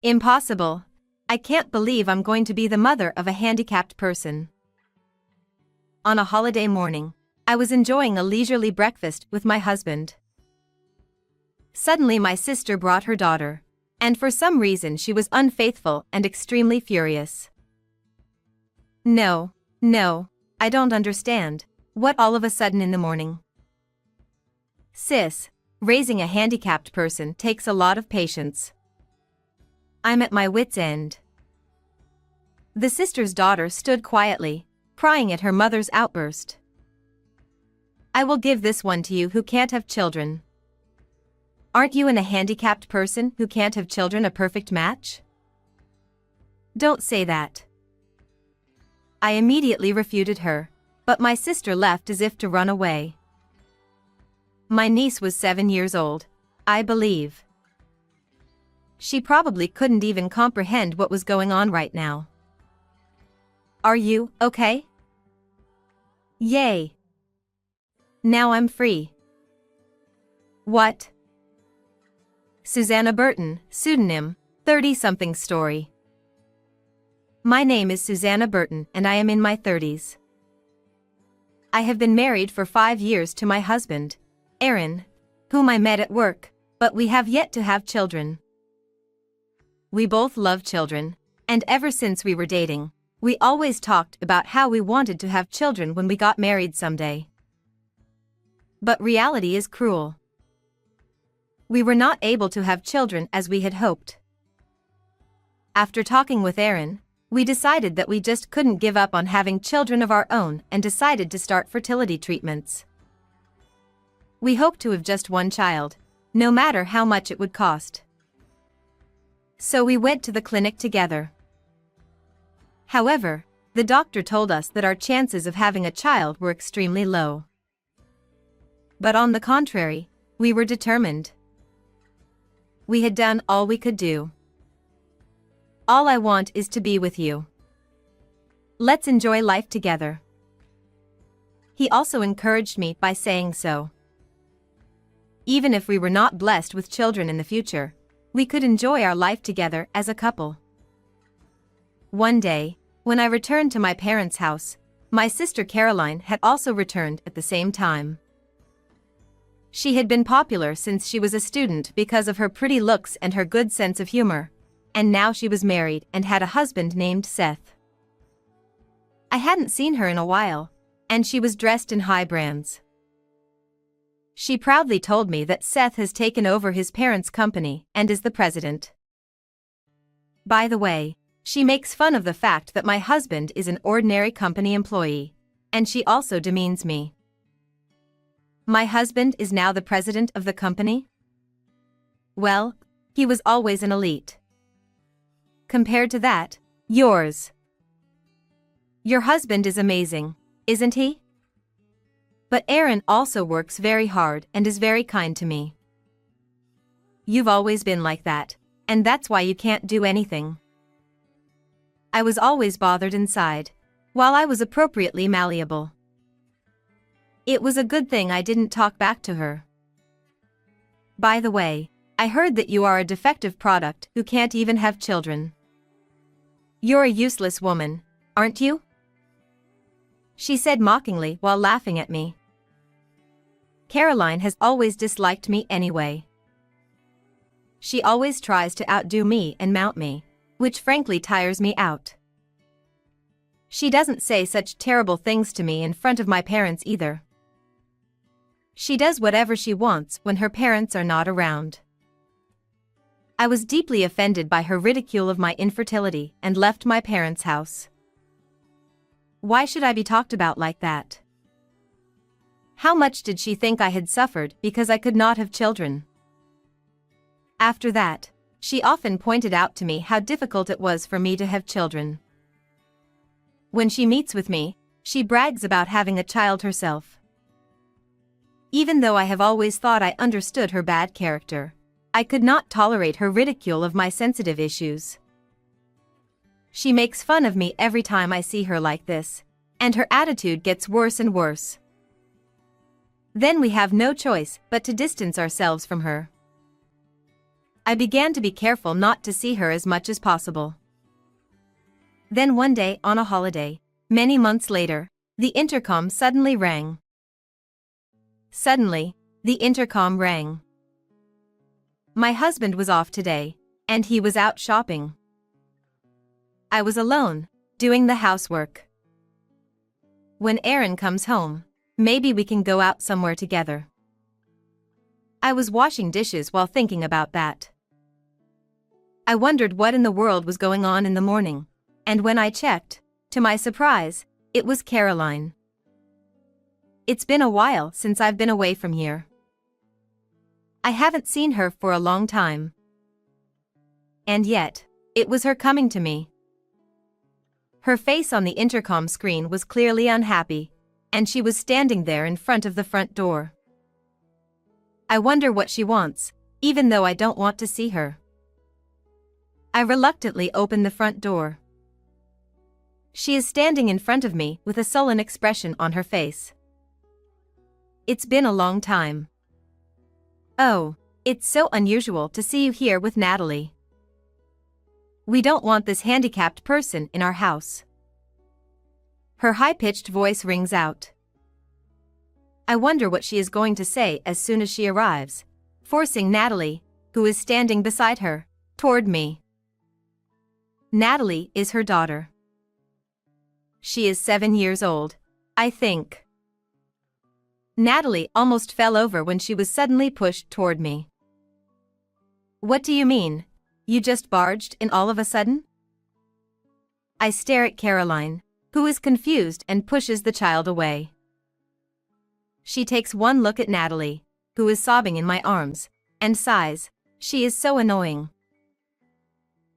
Impossible. I can't believe I'm going to be the mother of a handicapped person. On a holiday morning, I was enjoying a leisurely breakfast with my husband. Suddenly my sister brought her daughter, and for some reason she was unfaithful and extremely furious. No, I don't understand. What all of a sudden in the morning? Sis, raising a handicapped person takes a lot of patience. I'm at my wit's end. The sister's daughter stood quietly, crying at her mother's outburst. I will give this one to you who can't have children. Aren't you and a handicapped person who can't have children a perfect match? Don't say that. I immediately refuted her, but my sister left as if to run away. My niece was 7 years old, I believe. She probably couldn't even comprehend what was going on right now. Are you okay? Yay! Now I'm free. What? Susanna Burton, pseudonym, 30-something story. My name is Susanna Burton and I am in my 30s. I have been married for 5 years to my husband, Aaron, whom I met at work, but we have yet to have children. We both love children, and ever since we were dating, we always talked about how we wanted to have children when we got married someday. But reality is cruel. We were not able to have children as we had hoped. After talking with Aaron, we decided that we just couldn't give up on having children of our own and decided to start fertility treatments. We hoped to have just one child, no matter how much it would cost. So we went to the clinic together. However, the doctor told us that our chances of having a child were extremely low. But on the contrary, we were determined. We had done all we could do. All I want is to be with you. Let's enjoy life together. He also encouraged me by saying so. Even if we were not blessed with children in the future, we could enjoy our life together as a couple. One day, when I returned to my parents' house, my sister Caroline had also returned at the same time. She had been popular since she was a student because of her pretty looks and her good sense of humor, and now she was married and had a husband named Seth. I hadn't seen her in a while, and she was dressed in high brands. She proudly told me that Seth has taken over his parents' company and is the president. By the way, she makes fun of the fact that my husband is an ordinary company employee, and she also demeans me. My husband is now the president of the company? Well, he was always an elite. Compared to that, yours. Your husband is amazing, isn't he? But Aaron also works very hard and is very kind to me. You've always been like that, and that's why you can't do anything. I was always bothered inside, while I was appropriately malleable. It was a good thing I didn't talk back to her. By the way, I heard that you are a defective product who can't even have children. You're a useless woman, aren't you? She said mockingly while laughing at me. Caroline has always disliked me anyway. She always tries to outdo me and mount me, which frankly tires me out. She doesn't say such terrible things to me in front of my parents either. She does whatever she wants when her parents are not around. I was deeply offended by her ridicule of my infertility and left my parents' house. Why should I be talked about like that? How much did she think I had suffered because I could not have children? After that, she often pointed out to me how difficult it was for me to have children. When she meets with me, she brags about having a child herself. Even though I have always thought I understood her bad character, I could not tolerate her ridicule of my sensitive issues. She makes fun of me every time I see her like this, and her attitude gets worse and worse. Then we have no choice but to distance ourselves from her. I began to be careful not to see her as much as possible. Then one day on a holiday, many months later, the intercom suddenly rang. Suddenly, the intercom rang. My husband was off today, and he was out shopping. I was alone, doing the housework. When Aaron comes home, maybe we can go out somewhere together. I was washing dishes while thinking about that. I wondered what in the world was going on in the morning, and when I checked, to my surprise, it was Caroline. It's been a while since I've been away from here. I haven't seen her for a long time. And yet, it was her coming to me. Her face on the intercom screen was clearly unhappy, and she was standing there in front of the front door. I wonder what she wants, even though I don't want to see her. I reluctantly opened the front door. She is standing in front of me with a sullen expression on her face. It's been a long time. Oh, it's so unusual to see you here with Natalie. We don't want this handicapped person in our house. Her high-pitched voice rings out. I wonder what she is going to say as soon as she arrives, forcing Natalie, who is standing beside her, toward me. Natalie is her daughter. She is 7 years old, I think. Natalie almost fell over when she was suddenly pushed toward me. What do you mean? You just barged in all of a sudden? I stare at Caroline, who is confused and pushes the child away. She takes one look at Natalie, who is sobbing in my arms, and sighs. She is so annoying.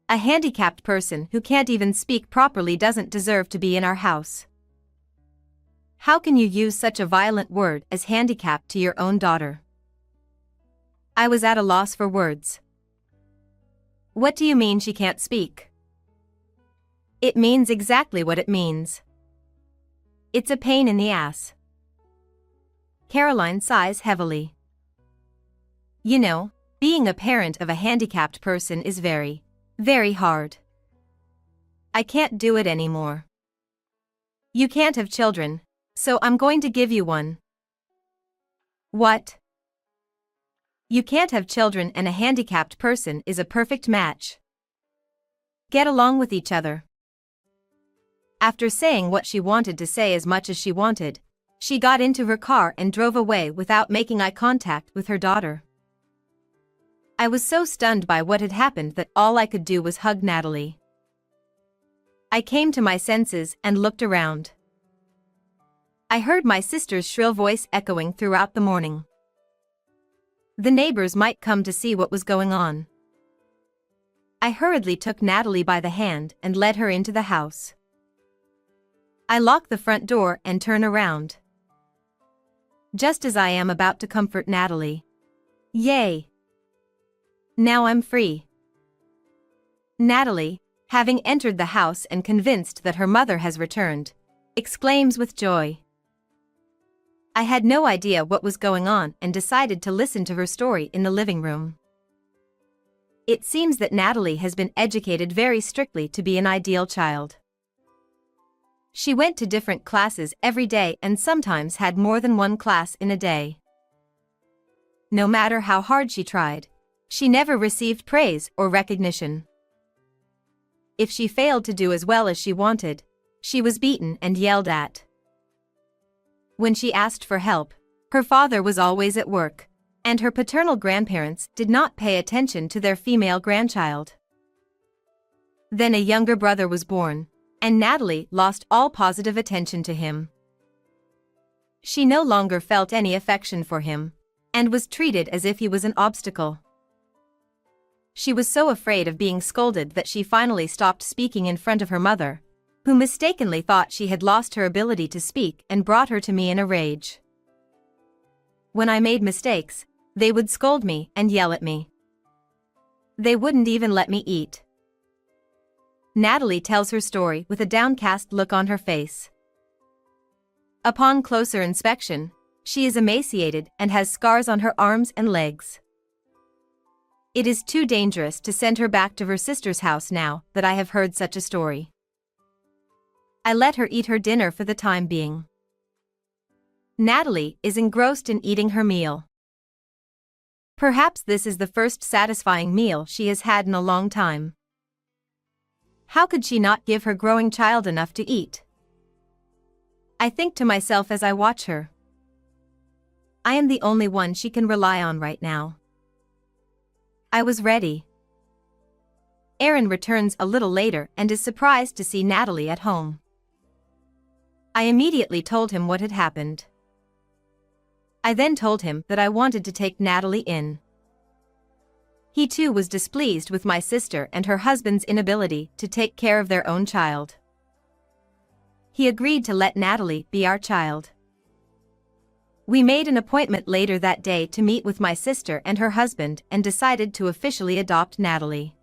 A handicapped person who can't even speak properly doesn't deserve to be in our house. How can you use such a violent word as handicapped to your own daughter? I was at a loss for words. What do you mean she can't speak? It means exactly what it means. It's a pain in the ass. Caroline sighs heavily. You know, being a parent of a handicapped person is very, very hard. I can't do it anymore. You can't have children, so I'm going to give you one. What? You can't have children and a handicapped person is a perfect match. Get along with each other. After saying what she wanted to say as much as she wanted, she got into her car and drove away without making eye contact with her daughter. I was so stunned by what had happened that all I could do was hug Natalie. I came to my senses and looked around. I heard my sister's shrill voice echoing throughout the morning. The neighbors might come to see what was going on. I hurriedly took Natalie by the hand and led her into the house. I lock the front door and turn around. Just as I am about to comfort Natalie. Yay! Now I'm free. Natalie, having entered the house and convinced that her mother has returned, exclaims with joy. I had no idea what was going on and decided to listen to her story in the living room. It seems that Natalie has been educated very strictly to be an ideal child. She went to different classes every day and sometimes had more than one class in a day. No matter how hard she tried, she never received praise or recognition. If she failed to do as well as she wanted, she was beaten and yelled at. When she asked for help, her father was always at work, and her paternal grandparents did not pay attention to their female grandchild. Then a younger brother was born, and Natalie lost all positive attention to him. She no longer felt any affection for him, and was treated as if he was an obstacle. She was so afraid of being scolded that she finally stopped speaking in front of her mother, who mistakenly thought she had lost her ability to speak and brought her to me in a rage. When I made mistakes, they would scold me and yell at me. They wouldn't even let me eat. Natalie tells her story with a downcast look on her face. Upon closer inspection, she is emaciated and has scars on her arms and legs. It is too dangerous to send her back to her sister's house now that I have heard such a story. I let her eat her dinner for the time being. Natalie is engrossed in eating her meal. Perhaps this is the first satisfying meal she has had in a long time. How could she not give her growing child enough to eat? I think to myself as I watch her. I am the only one she can rely on right now. I was ready. Aaron returns a little later and is surprised to see Natalie at home. I immediately told him what had happened. I then told him that I wanted to take Natalie in. He too was displeased with my sister and her husband's inability to take care of their own child. He agreed to let Natalie be our child. We made an appointment later that day to meet with my sister and her husband and decided to officially adopt Natalie.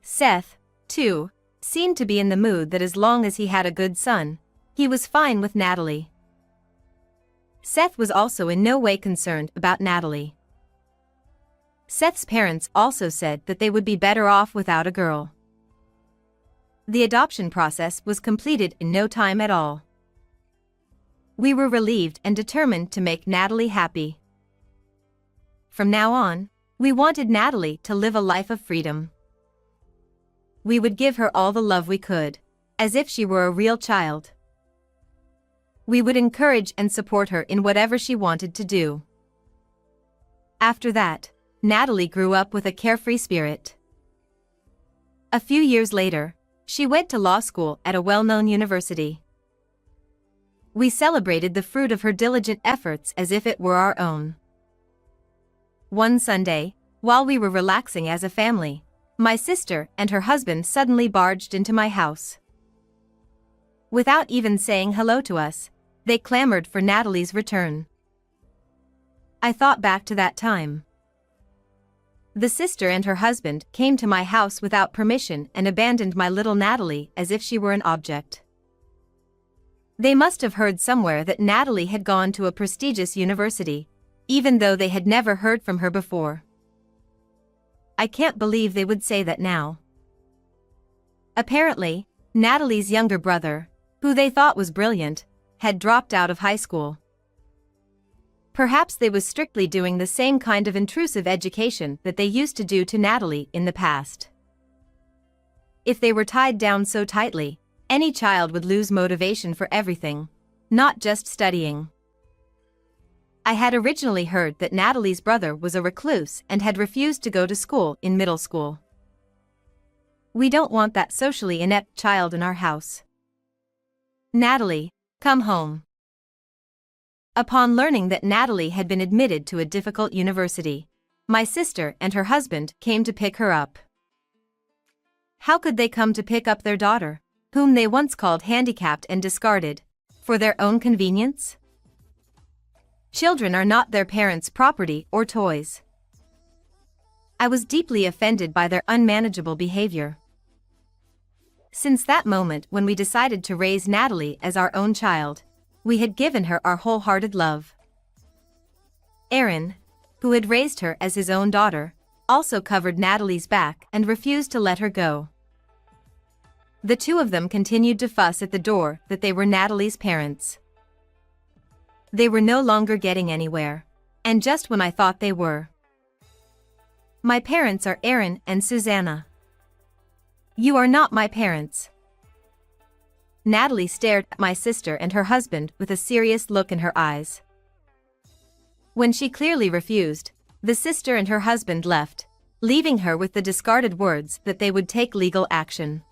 Seth, too, seemed to be in the mood that as long as he had a good son, he was fine with Natalie. Seth was also in no way concerned about Natalie. Seth's parents also said that they would be better off without a girl. The adoption process was completed in no time at all. We were relieved and determined to make Natalie happy. From now on, we wanted Natalie to live a life of freedom. We would give her all the love we could, as if she were a real child. We would encourage and support her in whatever she wanted to do. After that, Natalie grew up with a carefree spirit. A few years later, she went to law school at a well-known university. We celebrated the fruit of her diligent efforts as if it were our own. One Sunday, while we were relaxing as a family, my sister and her husband suddenly barged into my house. Without even saying hello to us, they clamored for Natalie's return. I thought back to that time. The sister and her husband came to my house without permission and abandoned my little Natalie as if she were an object. They must have heard somewhere that Natalie had gone to a prestigious university, even though they had never heard from her before. I can't believe they would say that now. Apparently, Natalie's younger brother, who they thought was brilliant, had dropped out of high school. Perhaps they was strictly doing the same kind of intrusive education that they used to do to Natalie in the past. If they were tied down so tightly, any child would lose motivation for everything, not just studying. I had originally heard that Natalie's brother was a recluse and had refused to go to school in middle school. We don't want that socially inept child in our house. Natalie, come home. Upon learning that Natalie had been admitted to a difficult university, my sister and her husband came to pick her up. How could they come to pick up their daughter, whom they once called handicapped and discarded, for their own convenience? Children are not their parents' property or toys. I was deeply offended by their unmanageable behavior. Since that moment when we decided to raise Natalie as our own child, we had given her our wholehearted love. Aaron, who had raised her as his own daughter, also covered Natalie's back and refused to let her go. The two of them continued to fuss at the door that they were Natalie's parents. They were no longer getting anywhere, and just when I thought they were. My parents are Aaron and Susanna. You are not my parents. Natalie stared at my sister and her husband with a serious look in her eyes. When she clearly refused, the sister and her husband left, leaving her with the discarded words that they would take legal action.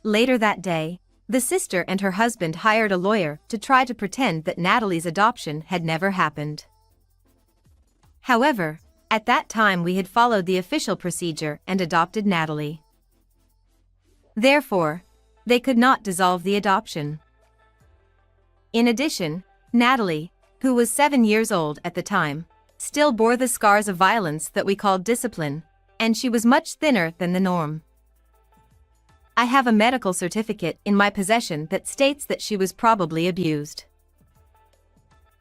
Later that day, the sister and her husband hired a lawyer to try to pretend that Natalie's adoption had never happened. However, at that time we had followed the official procedure and adopted Natalie. Therefore, they could not dissolve the adoption. In addition, Natalie, who was 7 years old at the time, still bore the scars of violence that we called discipline, and she was much thinner than the norm. I have a medical certificate in my possession that states that she was probably abused.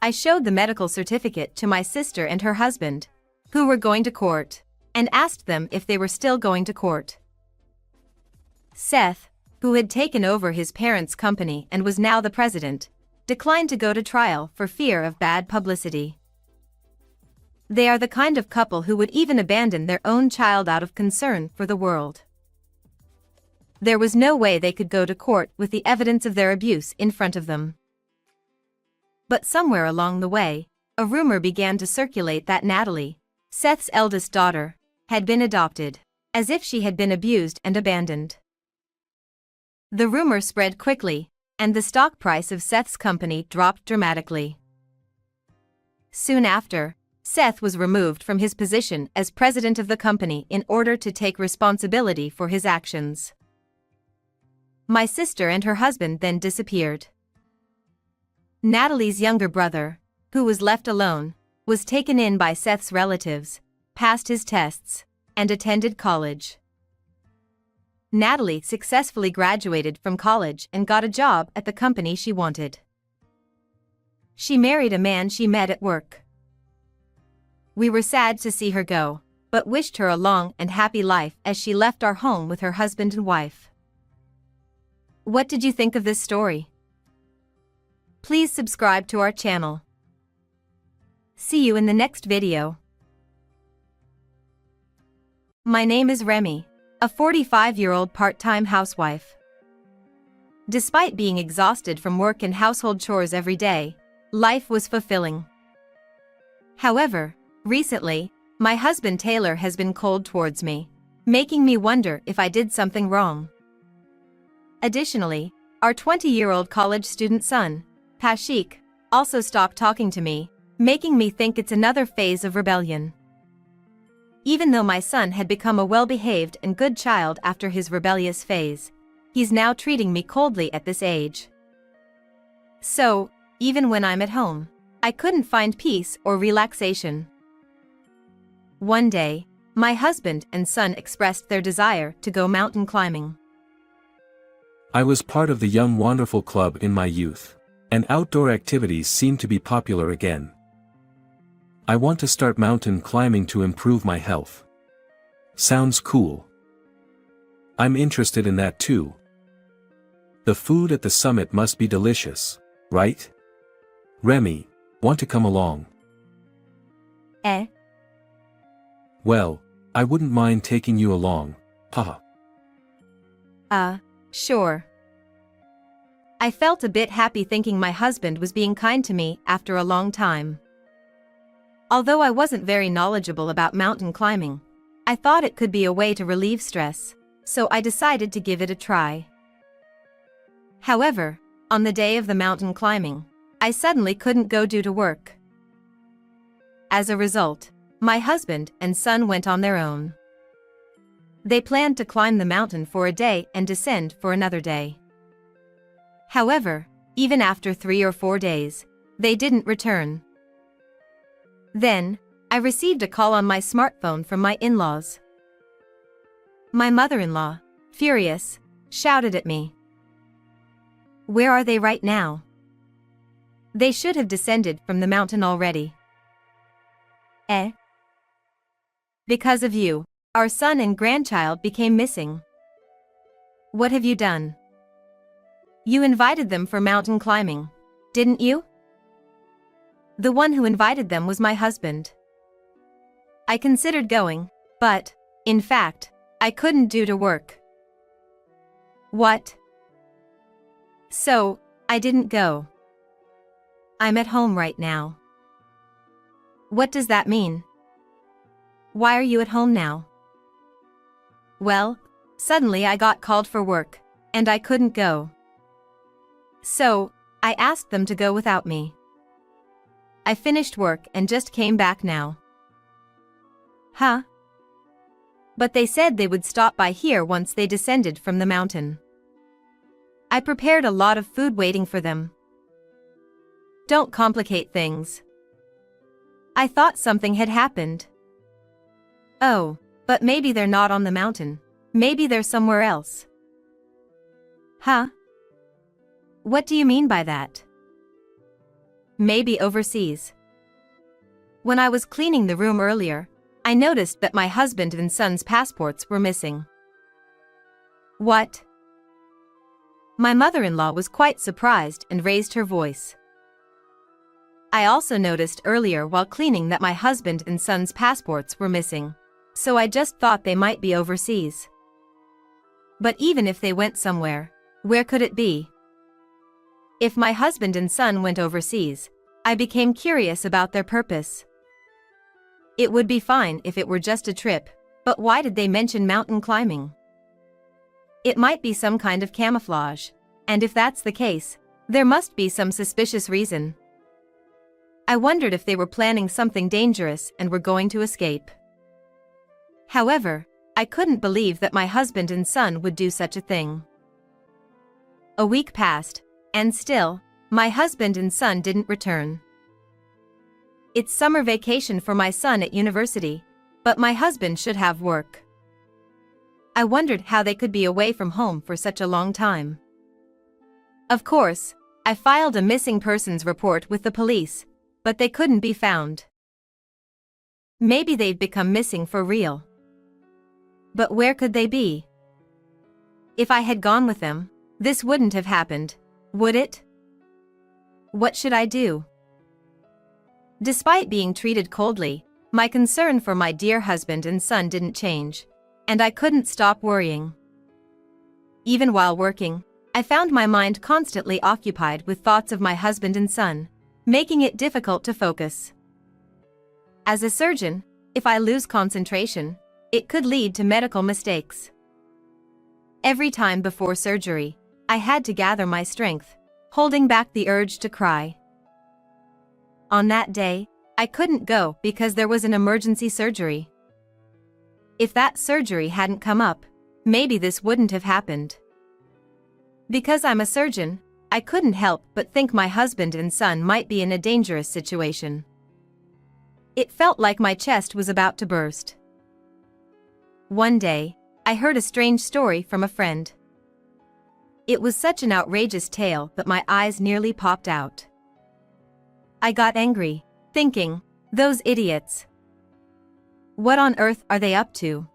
I showed the medical certificate to my sister and her husband, who were going to court, and asked them if they were still going to court. Seth, who had taken over his parents' company and was now the president, declined to go to trial for fear of bad publicity. They are the kind of couple who would even abandon their own child out of concern for the world. There was no way they could go to court with the evidence of their abuse in front of them. But somewhere along the way, a rumor began to circulate that Natalie, Seth's eldest daughter, had been adopted, as if she had been abused and abandoned. The rumor spread quickly, and the stock price of Seth's company dropped dramatically. Soon after, Seth was removed from his position as president of the company in order to take responsibility for his actions. My sister and her husband then disappeared. Natalie's younger brother, who was left alone, was taken in by Seth's relatives, passed his tests, and attended college. Natalie successfully graduated from college and got a job at the company she wanted. She married a man she met at work. We were sad to see her go, but wished her a long and happy life as she left our home with her husband and wife. What did you think of this story? Please subscribe to our channel. See you in the next video. My name is Remy, a 45-year-old part-time housewife. Despite being exhausted from work and household chores every day, life was fulfilling. However, recently, my husband Taylor has been cold towards me, making me wonder if I did something wrong. Additionally, our 20-year-old college student son, Pashik, also stopped talking to me, making me think it's another phase of rebellion. Even though my son had become a well-behaved and good child after his rebellious phase, he's now treating me coldly at this age. So, even when I'm at home, I couldn't find peace or relaxation. One day, my husband and son expressed their desire to go mountain climbing. I was part of the Young Wonderful Club in my youth, and outdoor activities seem to be popular again. I want to start mountain climbing to improve my health. Sounds cool. I'm interested in that too. The food at the summit must be delicious, right? Remy, want to come along? Well, I wouldn't mind taking you along, haha. Sure. I felt a bit happy thinking my husband was being kind to me after a long time. Although I wasn't very knowledgeable about mountain climbing, I thought it could be a way to relieve stress, so I decided to give it a try. However, on the day of the mountain climbing, I suddenly couldn't go due to work. As a result, my husband and son went on their own. They planned to climb the mountain for a day and descend for another day. However, even after 3 or 4 days, they didn't return. Then, I received a call on my smartphone from my in-laws. My mother-in-law, furious, shouted at me. Where are they right now? They should have descended from the mountain already. Because of you, our son and grandchild became missing. What have you done? You invited them for mountain climbing, didn't you? The one who invited them was my husband. I considered going, but, in fact, I couldn't due to work. What? So, I didn't go. I'm at home right now. What does that mean? Why are you at home now? Well, suddenly I got called for work, and I couldn't go. So, I asked them to go without me. I finished work and just came back now. Huh? But they said they would stop by here once they descended from the mountain. I prepared a lot of food waiting for them. Don't complicate things. I thought something had happened. Oh, but maybe they're not on the mountain. Maybe they're somewhere else. Huh? What do you mean by that? Maybe overseas. When I was cleaning the room earlier, I noticed that my husband and son's passports were missing. What? My mother-in-law was quite surprised and raised her voice. I also noticed earlier while cleaning that my husband and son's passports were missing, so I just thought they might be overseas. But even if they went somewhere, where could it be? If my husband and son went overseas, I became curious about their purpose. It would be fine if it were just a trip, but why did they mention mountain climbing? It might be some kind of camouflage, and if that's the case, there must be some suspicious reason. I wondered if they were planning something dangerous and were going to escape. However, I couldn't believe that my husband and son would do such a thing. A week passed, and still, my husband and son didn't return. It's summer vacation for my son at university, but my husband should have work. I wondered how they could be away from home for such a long time. Of course, I filed a missing persons report with the police, but they couldn't be found. Maybe they'd become missing for real. But where could they be? If I had gone with them, this wouldn't have happened, would it? What should I do? Despite being treated coldly, my concern for my dear husband and son didn't change, and I couldn't stop worrying. Even while working, I found my mind constantly occupied with thoughts of my husband and son, making it difficult to focus. As a surgeon, if I lose concentration, it could lead to medical mistakes. Every time before surgery, I had to gather my strength, holding back the urge to cry. On that day, I couldn't go because there was an emergency surgery. If that surgery hadn't come up, maybe this wouldn't have happened. Because I'm a surgeon, I couldn't help but think my husband and son might be in a dangerous situation. It felt like my chest was about to burst. One day, I heard a strange story from a friend. It was such an outrageous tale that my eyes nearly popped out. I got angry, thinking, those idiots. What on earth are they up to?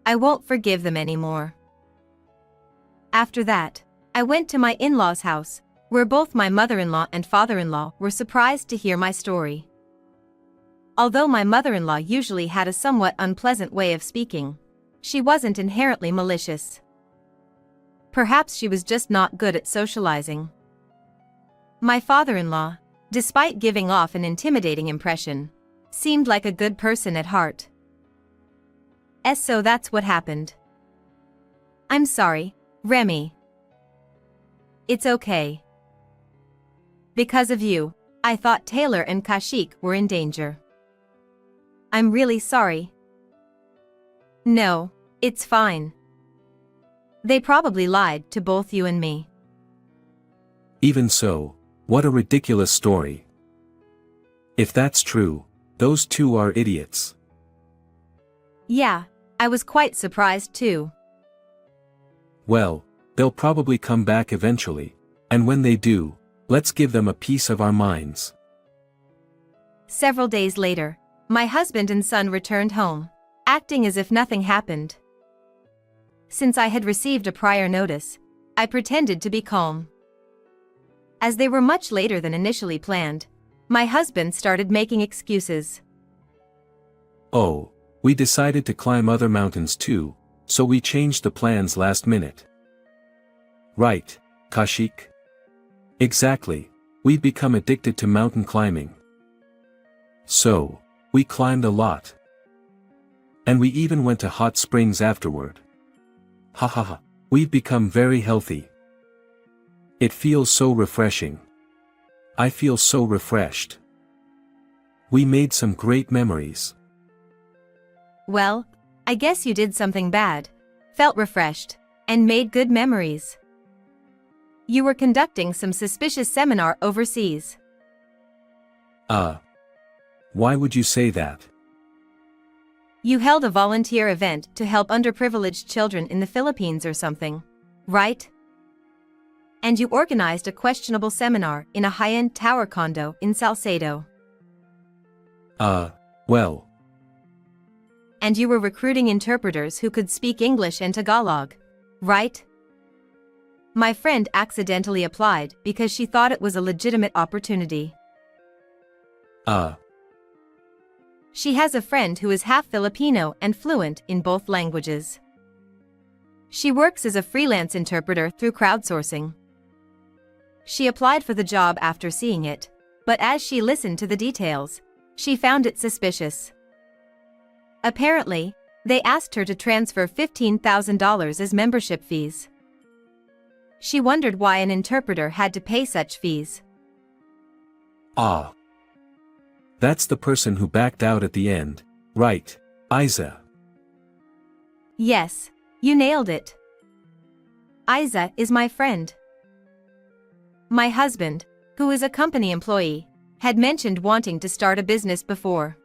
I won't forgive them anymore. After that, I went to my in-laws' house, where both my mother-in-law and father-in-law were surprised to hear my story. Although my mother-in-law usually had a somewhat unpleasant way of speaking, she wasn't inherently malicious. Perhaps she was just not good at socializing. My father-in-law, despite giving off an intimidating impression, seemed like a good person at heart. So that's what happened. I'm sorry, Remy. It's okay. Because of you, I thought Taylor and Kashik were in danger. I'm really sorry. No, it's fine. They probably lied to both you and me. Even so, what a ridiculous story. If that's true, those two are idiots. Yeah, I was quite surprised too. Well, they'll probably come back eventually, and when they do, let's give them a piece of our minds. Several days later, my husband and son returned home, acting as if nothing happened. Since I had received a prior notice, I pretended to be calm. As they were much later than initially planned, my husband started making excuses. Oh, we decided to climb other mountains too, so we changed the plans last minute. Right, Kashik? Exactly, we'd become addicted to mountain climbing. So, we climbed a lot. And we even went to hot springs afterward. Ha ha ha, we've become very healthy. It feels so refreshing. I feel so refreshed. We made some great memories. Well, I guess you did something bad, felt refreshed, and made good memories. You were conducting some suspicious seminar overseas. Why would you say that? You held a volunteer event to help underprivileged children in the Philippines or something, right? And you organized a questionable seminar in a high-end tower condo in Salcedo. Well, and you were recruiting interpreters who could speak English and Tagalog, right? My friend accidentally applied because she thought it was a legitimate opportunity. She has a friend who is half Filipino and fluent in both languages. She works as a freelance interpreter through crowdsourcing. She applied for the job after seeing it, but as she listened to the details, she found it suspicious. Apparently, they asked her to transfer $15,000 as membership fees. She wondered why an interpreter had to pay such fees. That's the person who backed out at the end, right, Isa? Yes, you nailed it. Isa is my friend. My husband, who is a company employee, had mentioned wanting to start a business before.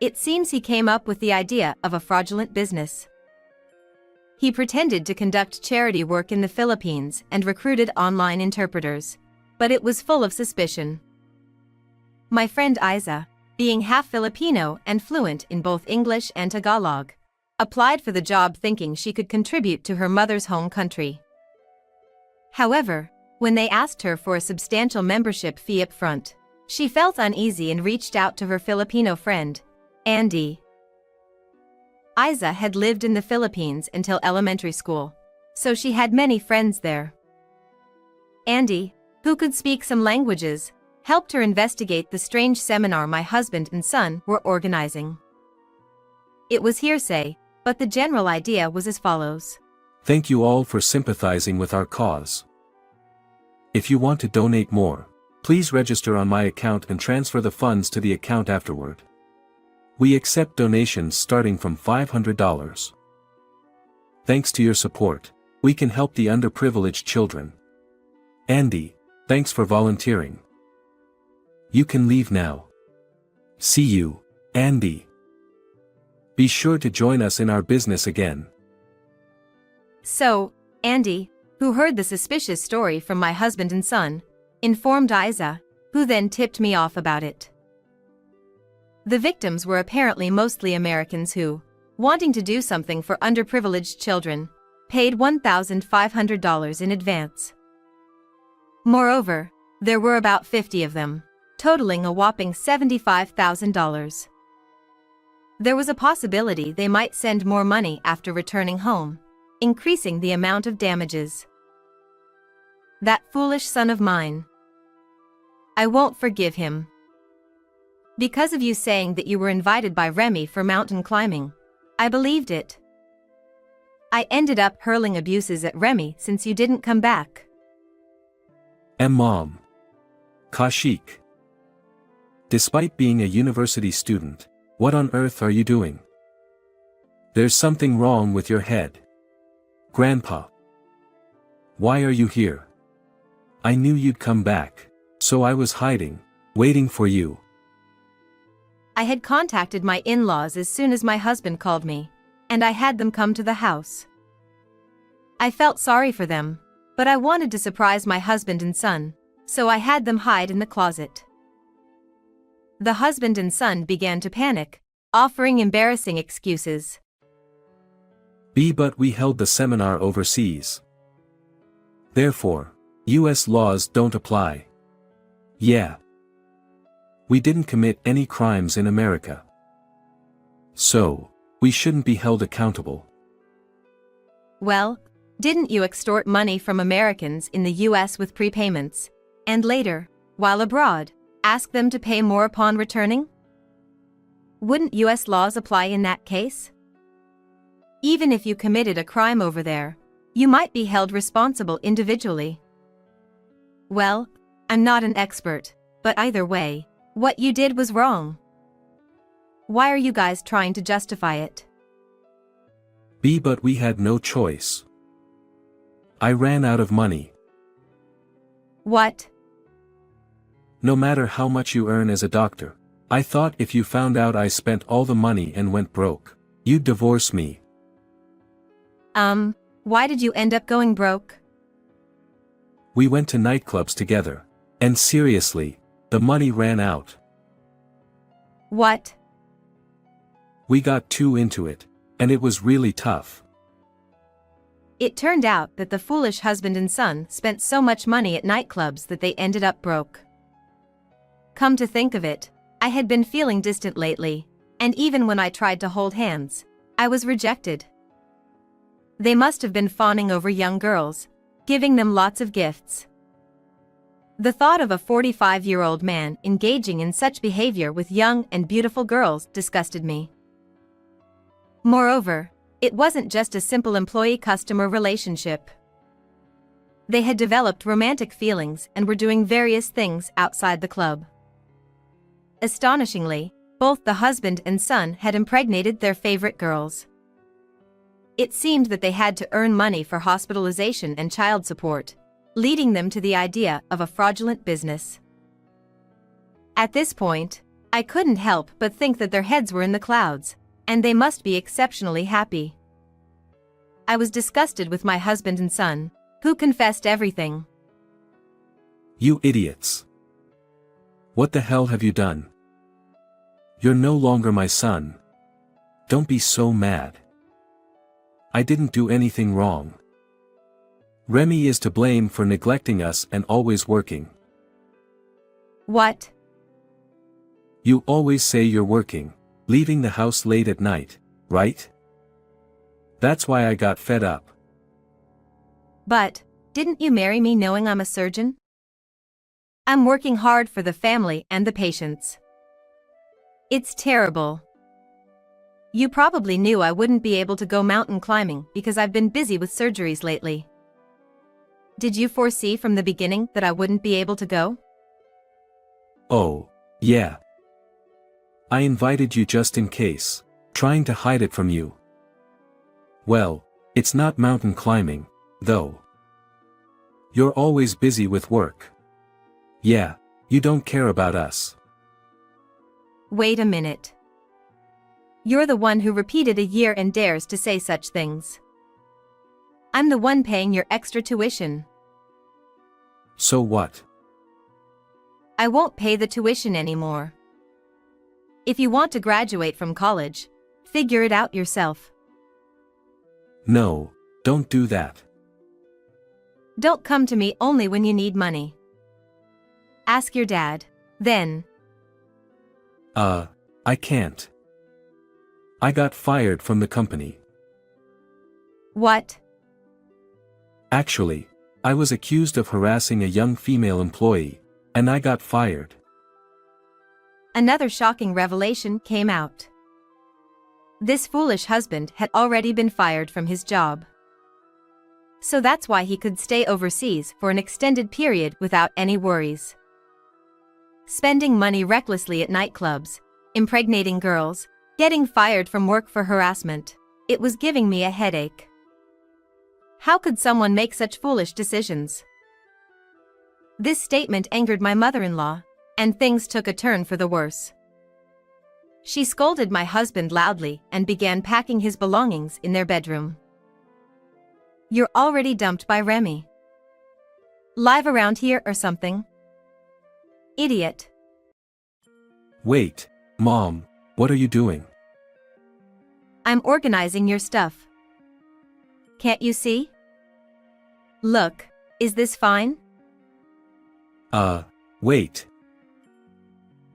It seems he came up with the idea of a fraudulent business. He pretended to conduct charity work in the Philippines and recruited online interpreters, but it was full of suspicion. My friend Isa, being half Filipino and fluent in both English and Tagalog, applied for the job thinking she could contribute to her mother's home country. However, when they asked her for a substantial membership fee up front, she felt uneasy and reached out to her Filipino friend, Andy. Isa had lived in the Philippines until elementary school, so she had many friends there. Andy, who could speak some languages, helped her investigate the strange seminar my husband and son were organizing. It was hearsay, but the general idea was as follows. Thank you all for sympathizing with our cause. If you want to donate more, please register on my account and transfer the funds to the account afterward. We accept donations starting from $500. Thanks to your support, we can help the underprivileged children. Andy, thanks for volunteering. You can leave now. See you, Andy. Be sure to join us in our business again. So, Andy, who heard the suspicious story from my husband and son, informed Isa, who then tipped me off about it. The victims were apparently mostly Americans who, wanting to do something for underprivileged children, paid $1,500 in advance. Moreover, there were about 50 of them, totaling a whopping $75,000. There was a possibility they might send more money after returning home, increasing the amount of damages. That foolish son of mine. I won't forgive him. Because of you saying that you were invited by Remy for mountain climbing, I believed it. I ended up hurling abuses at Remy since you didn't come back. Mom. Kashik. Despite being a university student, what on earth are you doing? There's something wrong with your head. Grandpa. Why are you here? I knew you'd come back, so I was hiding, waiting for you. I had contacted my in-laws as soon as my husband called me, and I had them come to the house. I felt sorry for them, but I wanted to surprise my husband and son, so I had them hide in the closet. The husband and son began to panic, offering embarrassing excuses. But we held the seminar overseas. Therefore, US laws don't apply. Yeah. We didn't commit any crimes in America. So, we shouldn't be held accountable. Well, didn't you extort money from Americans in the US with prepayments, and later, while abroad, ask them to pay more upon returning? Wouldn't US laws apply in that case? Even if you committed a crime over there, you might be held responsible individually. Well, I'm not an expert, but either way, what you did was wrong. Why are you guys trying to justify it? But we had no choice. I ran out of money. What? No matter how much you earn as a doctor, I thought if you found out I spent all the money and went broke, you'd divorce me. Why did you end up going broke? We went to nightclubs together, and seriously, the money ran out. What? We got too into it, and it was really tough. It turned out that the foolish husband and son spent so much money at nightclubs that they ended up broke. Come to think of it, I had been feeling distant lately, and even when I tried to hold hands, I was rejected. They must have been fawning over young girls, giving them lots of gifts. The thought of a 45-year-old man engaging in such behavior with young and beautiful girls disgusted me. Moreover, it wasn't just a simple employee-customer relationship. They had developed romantic feelings and were doing various things outside the club. Astonishingly, both the husband and son had impregnated their favorite girls. It seemed that they had to earn money for hospitalization and child support, leading them to the idea of a fraudulent business. At this point, I couldn't help but think that their heads were in the clouds, and they must be exceptionally happy. I was disgusted with my husband and son, who confessed everything. You idiots. What the hell have you done? You're no longer my son. Don't be so mad. I didn't do anything wrong. Remy is to blame for neglecting us and always working. What? You always say you're working, leaving the house late at night, right? That's why I got fed up. But, didn't you marry me knowing I'm a surgeon? I'm working hard for the family and the patients. It's terrible. You probably knew I wouldn't be able to go mountain climbing because I've been busy with surgeries lately. Did you foresee from the beginning that I wouldn't be able to go? Oh, yeah. I invited you just in case, trying to hide it from you. Well, it's not mountain climbing, though. You're always busy with work. Yeah, you don't care about us. Wait a minute. You're the one who repeated a year and dares to say such things. I'm the one paying your extra tuition. So what? I won't pay the tuition anymore. If you want to graduate from college, figure it out yourself. No, don't do that. Don't come to me only when you need money. Ask your dad, then. I can't. I got fired from the company. What? Actually, I was accused of harassing a young female employee, and I got fired. Another shocking revelation came out. This foolish husband had already been fired from his job. So that's why he could stay overseas for an extended period without any worries. Spending money recklessly at nightclubs, impregnating girls, getting fired from work for harassment. It was giving me a headache. How could someone make such foolish decisions? This statement angered my mother-in-law, and things took a turn for the worse. She scolded my husband loudly and began packing his belongings in their bedroom. You're already dumped by Remy. Live around here or something? Idiot. Wait, Mom, what are you doing? I'm organizing your stuff. Can't you see? Look, is this fine? Wait.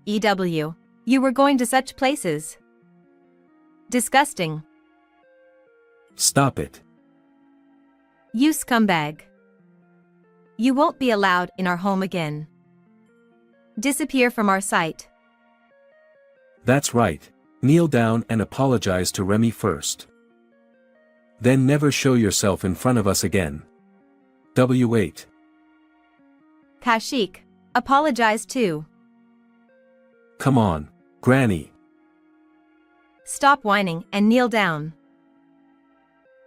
EW, you were going to such places. Disgusting. Stop it. You scumbag. You won't be allowed in our home again. Disappear from our sight. That's right, kneel down and apologize to Remy first. Then never show yourself in front of us again. W8. Kashik, apologize too. Come on, Granny. Stop whining and kneel down.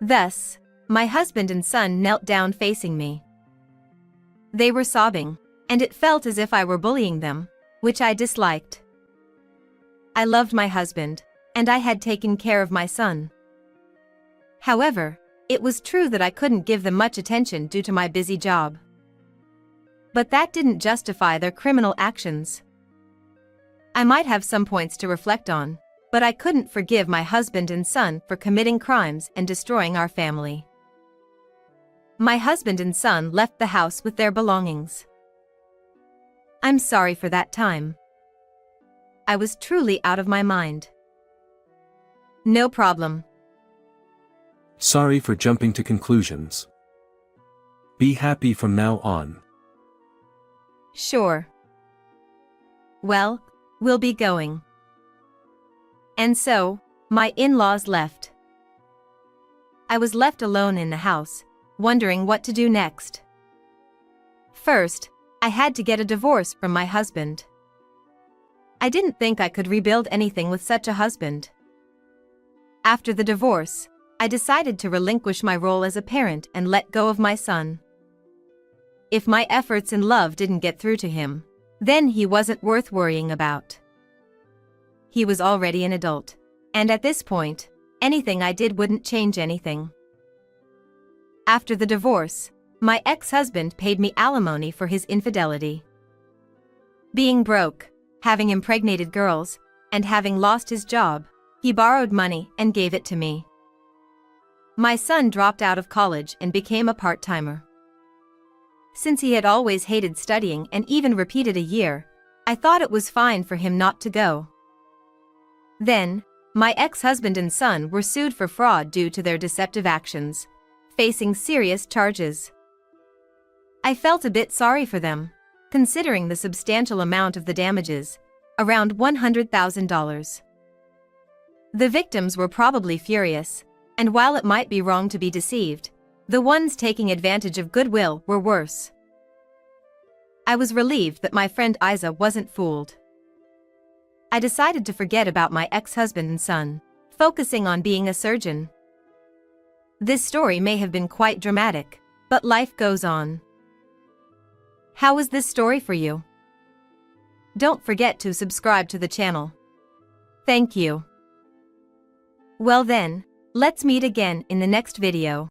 Thus, my husband and son knelt down facing me. They were sobbing, and it felt as if I were bullying them, which I disliked. I loved my husband, and I had taken care of my son. However, it was true that I couldn't give them much attention due to my busy job. But that didn't justify their criminal actions. I might have some points to reflect on, but I couldn't forgive my husband and son for committing crimes and destroying our family. My husband and son left the house with their belongings. I'm sorry for that time. I was truly out of my mind. No problem. Sorry for jumping to conclusions. Be happy from now on. Sure. Well, we'll be going. And so, my in-laws left. I was left alone in the house, wondering what to do next. First, I had to get a divorce from my husband. I didn't think I could rebuild anything with such a husband. After the divorce, I decided to relinquish my role as a parent and let go of my son. If my efforts and love didn't get through to him, then he wasn't worth worrying about. He was already an adult, and at this point, anything I did wouldn't change anything. After the divorce, my ex-husband paid me alimony for his infidelity. Being broke, having impregnated girls, and having lost his job, he borrowed money and gave it to me. My son dropped out of college and became a part-timer. Since he had always hated studying and even repeated a year, I thought it was fine for him not to go. Then, my ex-husband and son were sued for fraud due to their deceptive actions, facing serious charges. I felt a bit sorry for them, considering the substantial amount of the damages, around $100,000. The victims were probably furious, and while it might be wrong to be deceived, the ones taking advantage of goodwill were worse. I was relieved that my friend Isa wasn't fooled. I decided to forget about my ex-husband and son, focusing on being a surgeon. This story may have been quite dramatic, but life goes on. How was this story for you? Don't forget to subscribe to the channel. Thank you. Well then, let's meet again in the next video.